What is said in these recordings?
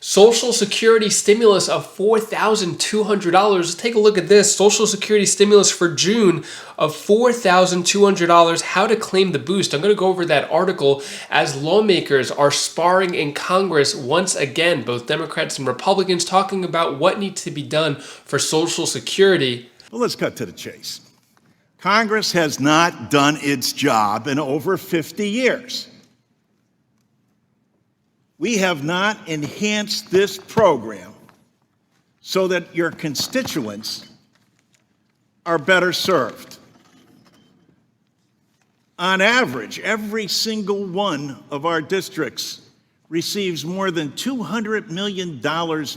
Social Security stimulus of $4,200. Take a look at this. Social Security stimulus for June of $4,200. How to claim the boost. I'm going to go over that article as lawmakers are sparring in Congress once again, both Democrats and Republicans, talking about what needs to be done for Social Security. Well, let's cut to the chase. Congress has not done its job in over 50 years. We have not enhanced this program so that your constituents are better served. On average, every single one of our districts receives more than $200 million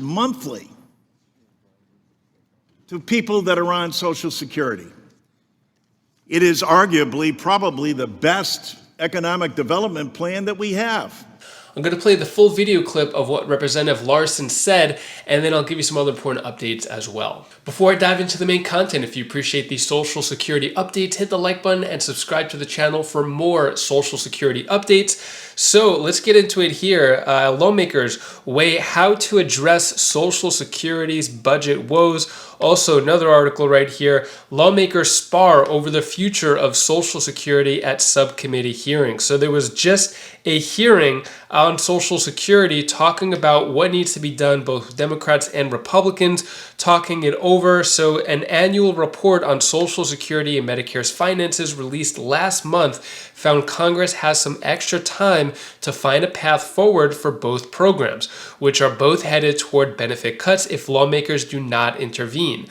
monthly to people that are on Social Security. It is arguably probably the best economic development plan that we have. I'm going to play the full video clip of what Representative Larson said, and then I'll give you some other important updates as well. Before I dive into the main content, if you appreciate these Social Security updates, hit the like button and subscribe to the channel for more Social Security updates. So let's get into it here. Lawmakers weigh how to address Social Security's budget woes. Also, another article right here, lawmakers spar over the future of Social Security at subcommittee hearings. So there was just a hearing on Social Security talking about what needs to be done, both Democrats and Republicans talking it over. So an annual report on Social Security and Medicare's finances released last month found Congress has some extra time to find a path forward for both programs, which are both headed toward benefit cuts if lawmakers do not intervene.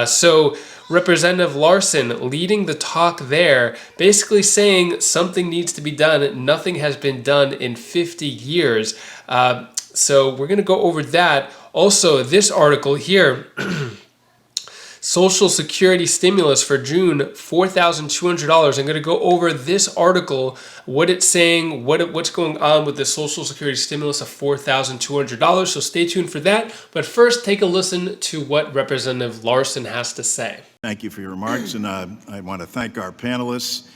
So Representative Larson leading the talk there, basically saying something needs to be done. Nothing has been done in 50 years. So we're going to go over that. Also, this article here, Social Security stimulus for June, $4,200. I'm going to go over this article, what it's saying, what's going on with the Social Security stimulus of $4,200. So stay tuned for that. But first, take a listen to what Representative Larson has to say. Thank you for your remarks, and I want to thank our panelists.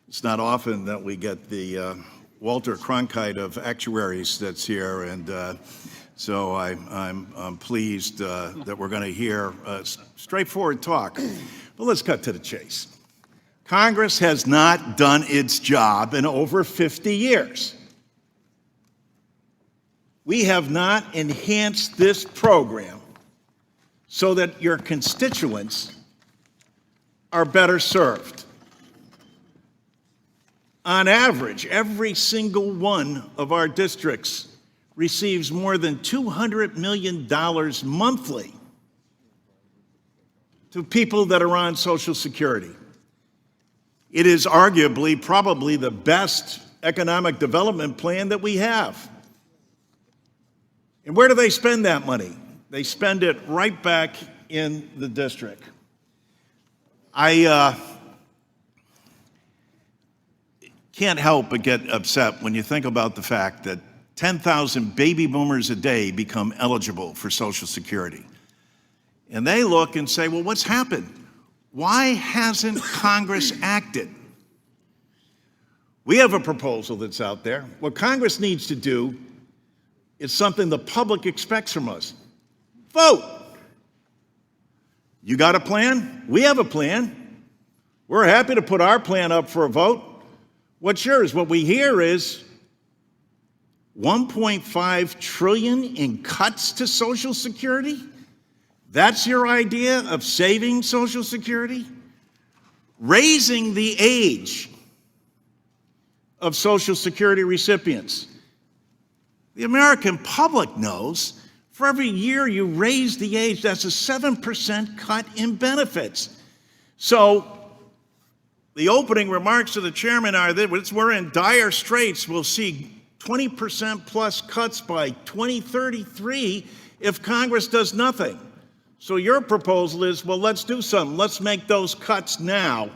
It's not often that we get the Walter Cronkite of actuaries that's here, and so I'm pleased that we're going to hear straightforward talk. But let's cut to the chase. Congress has not done its job in over 50 years. We have not enhanced this program so that your constituents are better served. On average, every single one of our districts receives more than $200 million monthly to people that are on Social Security. It is arguably probably the best economic development plan that we have. And where do they spend that money? They spend it right back in the district. I can't help but get upset when you think about the fact that 10,000 baby boomers a day become eligible for Social Security. And they look and say, well, what's happened? Why hasn't Congress acted? We have a proposal that's out there. What Congress needs to do is something the public expects from us. Vote. You got a plan? We have a plan. We're happy to put our plan up for a vote. What's yours? What we hear is $1.5 trillion in cuts to Social Security? That's your idea of saving Social Security? Raising the age of Social Security recipients. The American public knows for every year you raise the age, that's a 7% cut in benefits. So the opening remarks of the chairman are that we're in dire straits. We'll see 20% plus cuts by 2033 if Congress does nothing. So your proposal is, well, let's do something. Let's make those cuts now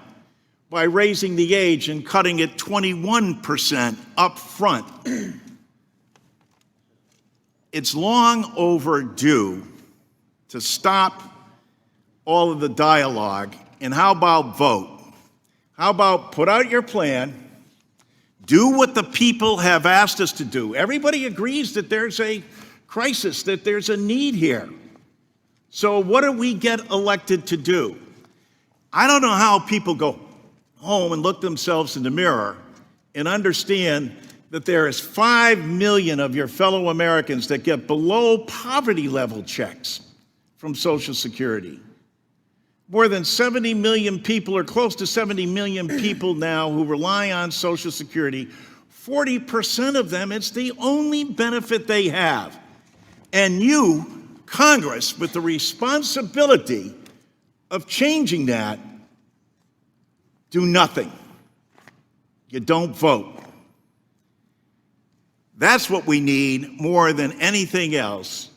by raising the age and cutting it 21% up front. It's long overdue to stop all of the dialogue, and how about vote? How about put out your plan, do what the people have asked us to do. Everybody agrees that there's a crisis, that there's a need here. So what do we get elected to do? I don't know how people go home and look themselves in the mirror and understand that there is 5 million of your fellow Americans that get below poverty level checks from Social Security. More than 70 million people, or close to 70 million people now, who rely on Social Security. 40% of them, it's the only benefit they have. And you, Congress, with the responsibility of changing that, do nothing. You don't vote. That's what we need more than anything else.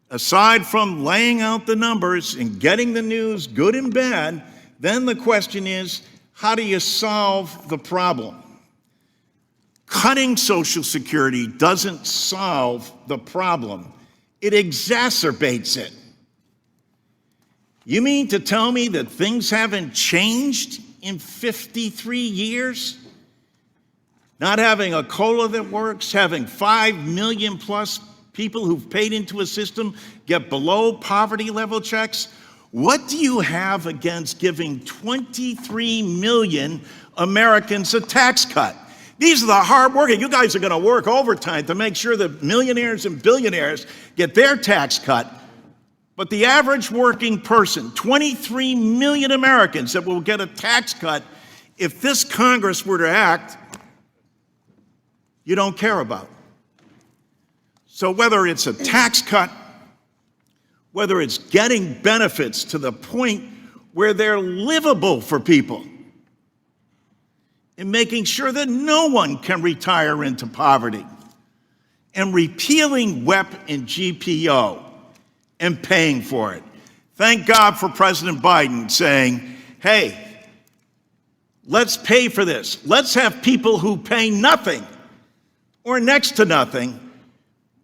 Aside from laying out the numbers and getting the news, good and bad, then the question is, how do you solve the problem? Cutting Social Security doesn't solve the problem. It exacerbates it. You mean to tell me that things haven't changed in 53 years? Not having a COLA that works, having 5 million plus people who've paid into a system get below poverty level checks? What do you have against giving 23 million Americans a tax cut? These are the hardworking. You guys are going to work overtime to make sure that millionaires and billionaires get their tax cut. But the average working person, 23 million Americans that will get a tax cut if this Congress were to act, you don't care about. So whether it's a tax cut, whether it's getting benefits to the point where they're livable for people, and making sure that no one can retire into poverty, and repealing WEP and GPO and paying for it. Thank God for President Biden saying, hey, let's pay for this. Let's have people who pay nothing or next to nothing,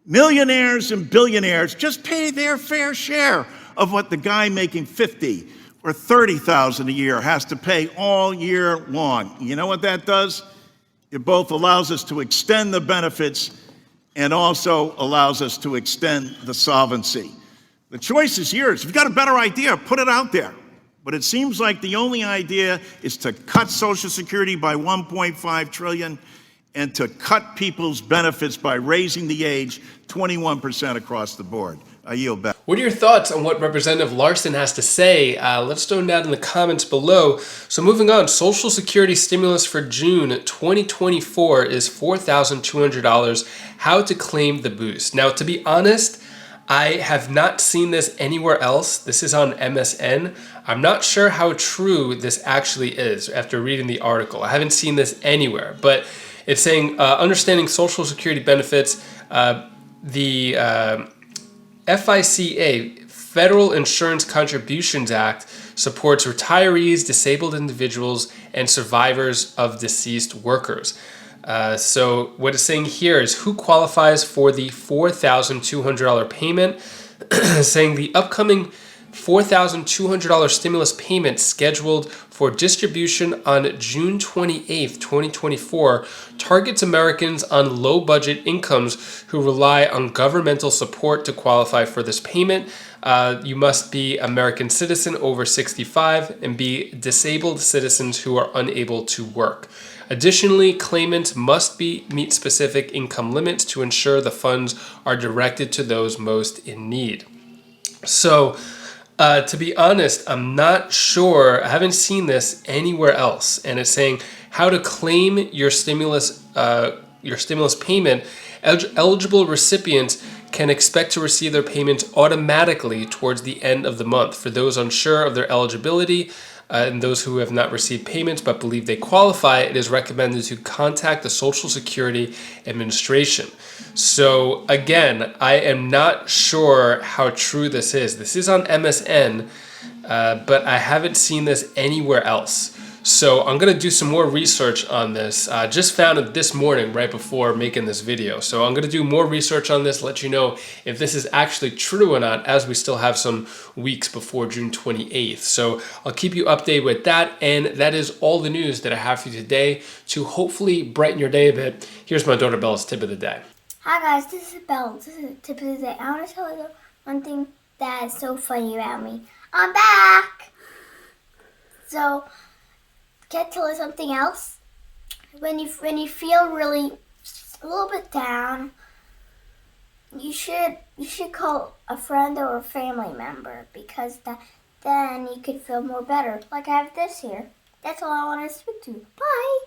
millionaires and billionaires, just pay their fair share of what the guy making 50 or 30,000 a year has to pay all year long. You know what that does? It both allows us to extend the benefits and also allows us to extend the solvency. The choice is yours. If you've got a better idea, put it out there. But it seems like the only idea is to cut Social Security by $1.5 trillion and to cut people's benefits by raising the age 21% across the board. I yield back. What are your thoughts on what Representative Larson has to say? Let's throw them down in the comments below. So moving on, Social Security stimulus for June 2024 is $4,200. How to claim the boost. Now, to be honest, I have not seen this anywhere else. This is on MSN. I'm not sure how true this actually is after reading the article. I haven't seen this anywhere, but it's saying understanding Social Security benefits, the FICA, Federal Insurance Contributions Act, supports retirees, disabled individuals, and survivors of deceased workers. So what it's saying here is who qualifies for the $4,200 payment, saying the upcoming $4,200 stimulus payment scheduled for distribution on June 28th, 2024 targets Americans on low-budget incomes who rely on governmental support to qualify for this payment. You must be American citizen over 65 and be disabled citizens who are unable to work. Additionally, claimants must meet specific income limits to ensure the funds are directed to those most in need. So, to be honest, I'm not sure. I haven't seen this anywhere else. And it's saying how to claim your stimulus payment. Eligible recipients can expect to receive their payments automatically towards the end of the month. For those unsure of their eligibility and those who have not received payments but believe they qualify, it is recommended to contact the Social Security Administration. So again, I am not sure how true this is. This is on MSN, but I haven't seen this anywhere else. So I'm going to do some more research on this. Just found it this morning right before making this video. So I'm going to do more research on this, let you know if this is actually true or not, as we still have some weeks before June 28th. So I'll keep you updated with that. And that is all the news that I have for you today to hopefully brighten your day a bit. Here's my daughter Bella's tip of the day. Hi guys, this is Belle. This is Tip of the Day. I want to tell you one thing that is so funny about me. I'm back! So, can I tell you something else? When you feel really a little bit down, you should call a friend or a family member, because then you could feel more better. Like I have this here. That's all I want to speak to. Bye!